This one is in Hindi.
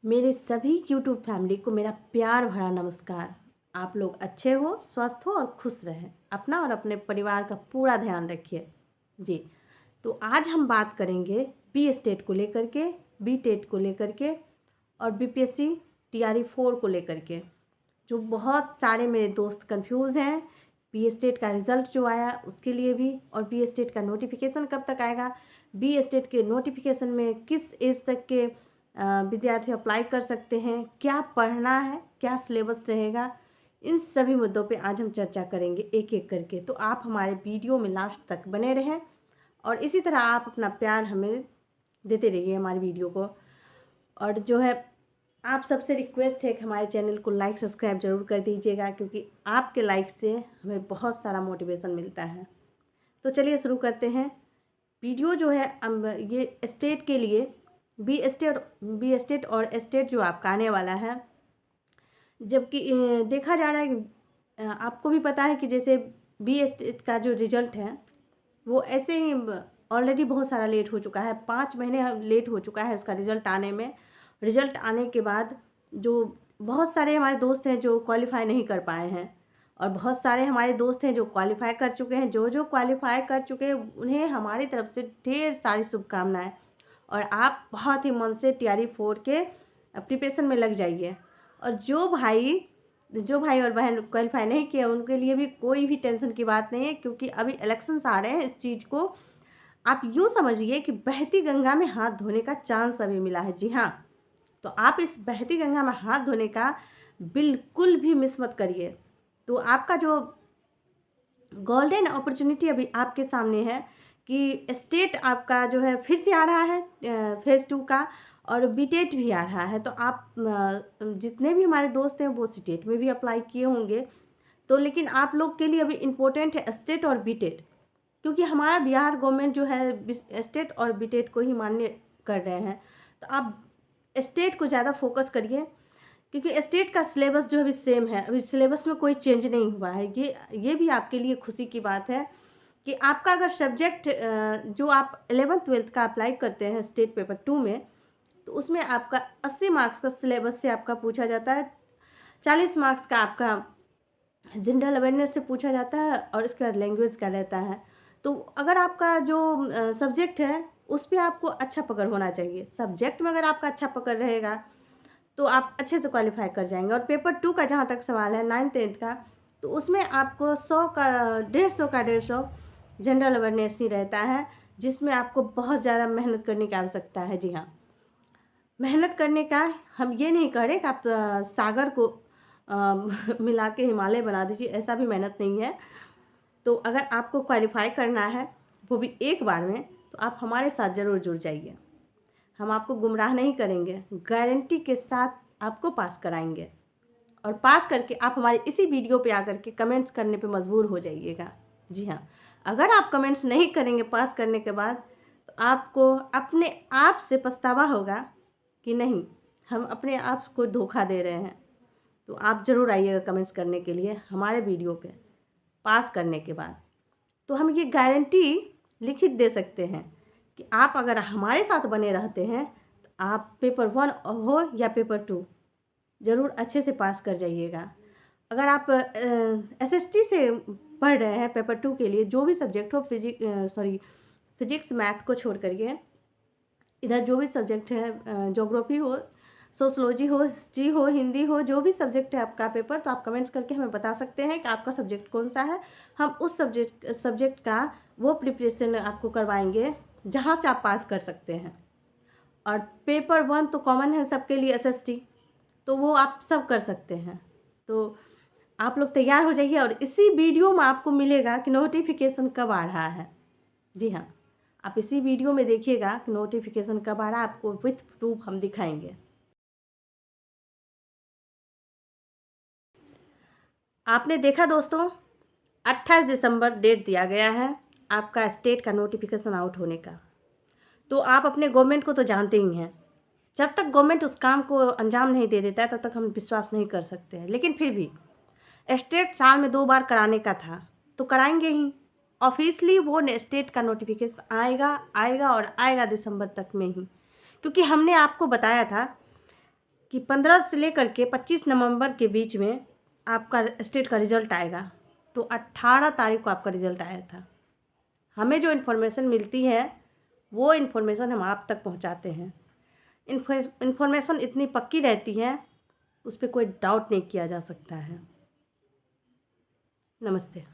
मेरे सभी यूट्यूब फैमिली को मेरा प्यार भरा नमस्कार। आप लोग अच्छे हो, स्वस्थ हो और खुश रहें। अपना और अपने परिवार का पूरा ध्यान रखिए जी। तो आज हम बात करेंगे बी स्टेट को लेकर के, बी टेट को लेकर के और बीपीएससी टीआरई 4 को लेकर के। जो बहुत सारे मेरे दोस्त कंफ्यूज हैं बी स्टेट का रिज़ल्ट जो आया उसके लिए भी, और बी स्टेट का नोटिफिकेशन कब तक आएगा, बी स्टेट के नोटिफिकेशन में किस एज तक के विद्यार्थी अप्लाई कर सकते हैं, क्या पढ़ना है, क्या सिलेबस रहेगा, इन सभी मुद्दों पे आज हम चर्चा करेंगे एक एक करके। तो आप हमारे वीडियो में लास्ट तक बने रहें और इसी तरह आप अपना प्यार हमें देते रहिए हमारी वीडियो को। और जो है आप सबसे रिक्वेस्ट है कि हमारे चैनल को लाइक सब्सक्राइब ज़रूर कर दीजिएगा, क्योंकि आपके लाइक से हमें बहुत सारा मोटिवेशन मिलता है। तो चलिए शुरू करते हैं वीडियो। जो है ये स्टेट के लिए बी स्टेट और स्टेट जो आपका आने वाला है, जबकि देखा जा रहा है कि आपको भी पता है कि जैसे बी स्टेट का जो रिज़ल्ट है वो ऐसे ही ऑलरेडी बहुत सारा लेट हो चुका है, 5 महीने लेट हो चुका है उसका रिज़ल्ट आने में। रिज़ल्ट आने के बाद जो बहुत सारे हमारे दोस्त हैं जो क्वालिफाई नहीं कर पाए हैं, और बहुत सारे हमारे दोस्त हैं जो क्वालिफाई कर चुके हैं। जो क्वालिफाई कर चुके हैं उन्हें हमारी तरफ से ढेर सारी शुभकामनाएं, और आप बहुत ही मन से टीआरई 4 के प्रिपरेशन में लग जाइए। और जो भाई और बहन क्वालिफाई नहीं किया उनके लिए भी कोई भी टेंशन की बात नहीं है, क्योंकि अभी इलेक्शंस आ रहे हैं। इस चीज़ को आप यूँ समझिए कि बहती गंगा में हाथ धोने का चांस अभी मिला है। जी हाँ, तो आप इस बहती गंगा में हाथ धोने का बिल्कुल भी मिस मत करिए। तो आपका जो गोल्डन अपॉर्चुनिटी अभी आपके सामने है कि स्टेट आपका जो है फिर से आ रहा है फेज़ 2 का, और बीटेट भी आ रहा है। तो आप जितने भी हमारे दोस्त हैं वो स्टेट में भी अप्लाई किए होंगे, तो लेकिन आप लोग के लिए अभी इम्पोर्टेंट है स्टेट और बीटेट, क्योंकि हमारा बिहार गवर्नमेंट जो है स्टेट और बीटेट को ही मान्य कर रहे हैं। तो आप स्टेट को ज़्यादा फोकस करिए, क्योंकि स्टेट का सिलेबस जो अभी सेम है, अभी सिलेबस में कोई चेंज नहीं हुआ है। ये भी आपके लिए खुशी की बात है कि आपका अगर सब्जेक्ट जो आप 11th-12th का अप्लाई करते हैं स्टेट पेपर 2 में, तो उसमें आपका 80 मार्क्स का सिलेबस से आपका पूछा जाता है, 40 मार्क्स का आपका जनरल अवेयरनेस से पूछा जाता है, और इसके बाद लैंग्वेज का रहता है। तो अगर आपका जो सब्जेक्ट है उस पर आपको अच्छा पकड़ होना चाहिए। सब्जेक्ट में अगर आपका अच्छा पकड़ रहेगा तो आप अच्छे से क्वालिफाई कर जाएंगे। और पेपर 2 का जहाँ तक सवाल है 9th-10th का, तो उसमें आपको 100 का 150 जनरल अवेयरनेस ही रहता है, जिसमें आपको बहुत ज़्यादा मेहनत करने की आवश्यकता है। जी हाँ, मेहनत करने का हम ये नहीं कह रहे कि आप सागर को मिला के हिमालय बना दीजिए, ऐसा भी मेहनत नहीं है। तो अगर आपको क्वालिफाई करना है वो भी एक बार में, तो आप हमारे साथ ज़रूर जुड़ जाइए। हम आपको गुमराह नहीं करेंगे, गारंटी के साथ आपको पास कराएंगे। और पास करके आप हमारे इसी वीडियो पे आकर के कमेंट्स करने पे मजबूर हो जाइएगा। जी हाँ, अगर आप कमेंट्स नहीं करेंगे पास करने के बाद, तो आपको अपने आप से पछतावा होगा कि नहीं, हम अपने आप को धोखा दे रहे हैं। तो आप ज़रूर आइएगा कमेंट्स करने के लिए हमारे वीडियो पे पास करने के बाद। तो हम ये गारंटी लिखित दे सकते हैं कि आप अगर हमारे साथ बने रहते हैं तो आप पेपर 1 हो या पेपर 2 ज़रूर अच्छे से पास कर जाइएगा। अगर आप एसएसटी से पढ़ रहे हैं पेपर 2 के लिए, जो भी सब्जेक्ट हो, फिजिक्स मैथ को छोड़ करके इधर जो भी सब्जेक्ट है, ज्योग्राफी हो, सोशलॉजी हो, हिस्ट्री हो, हिंदी हो, जो भी सब्जेक्ट है आपका पेपर, तो आप कमेंट्स करके हमें बता सकते हैं कि आपका सब्जेक्ट कौन सा है। हम उस सब्जेक्ट का वो प्रिपरेशन आपको करवाएंगे जहाँ से आप पास कर सकते हैं। और पेपर 1 तो कॉमन है सबके लिए, एसएसटी, तो वो आप सब कर सकते हैं। तो आप लोग तैयार हो जाइए, और इसी वीडियो में आपको मिलेगा कि नोटिफिकेशन कब आ रहा है। जी हाँ, आप इसी वीडियो में देखिएगा कि नोटिफिकेशन कब आ रहा है, आपको विथ प्रूफ हम दिखाएंगे। आपने देखा दोस्तों, 28 दिसंबर डेट दिया गया है आपका स्टेट का नोटिफिकेशन आउट होने का। तो आप अपने गवर्नमेंट को तो जानते ही हैं, जब तक गवर्नमेंट उस काम को अंजाम नहीं दे देता है तब तक हम विश्वास नहीं कर सकते हैं। लेकिन फिर भी स्टेट साल में 2 बार कराने का था तो कराएंगे ही। ऑफिशियली वो स्टेट का नोटिफिकेशन आएगा और आएगा दिसंबर तक में ही, क्योंकि हमने आपको बताया था कि 15 से लेकर के 25 नवंबर के बीच में आपका स्टेट का रिज़ल्ट आएगा। तो 18 तारीख को आपका रिज़ल्ट आया था। हमें जो इन्फॉर्मेशन मिलती है वो इन्फॉर्मेशन हम आप तक पहुंचाते हैं। इन्फॉर्मेशन इतनी पक्की रहती है, उस पर कोई डाउट नहीं किया जा सकता है। नमस्ते।